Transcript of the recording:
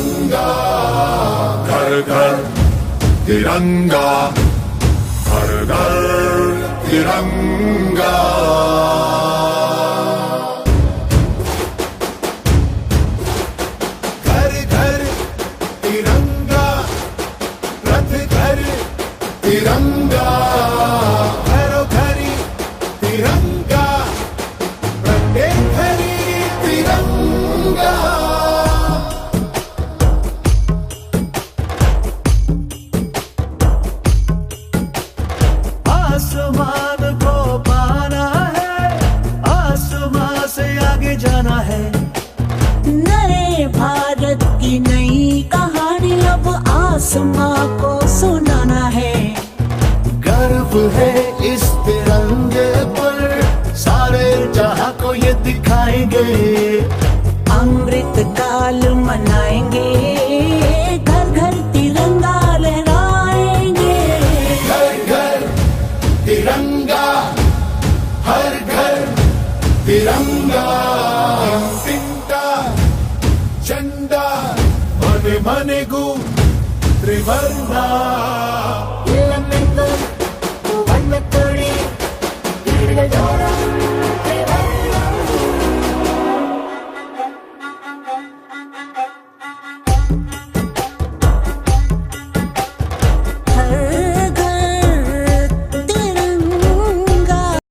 तिरंगा, घर घर तिरंगा, हर घर तिरंगा। घर घर तिरंगा, रथ घर तिरंगा, घरों घरी तिरंगा, प्रत्येक घरी तिरंगा। आसमान को पाना है, आसमान से आगे जाना है। नए भारत की नई कहानी अब आसमां को सुनाना है। गर्व है इस तिरंगे पर, सारे जहां को ये दिखाएंगे। अमृत काल मनाएंगे, घर घर तिरंगा लहराएंगे। घर घर तिरंगा, हर घर तिरंगा। तिंटा झंडा मन मन गु त्रिवर्णा।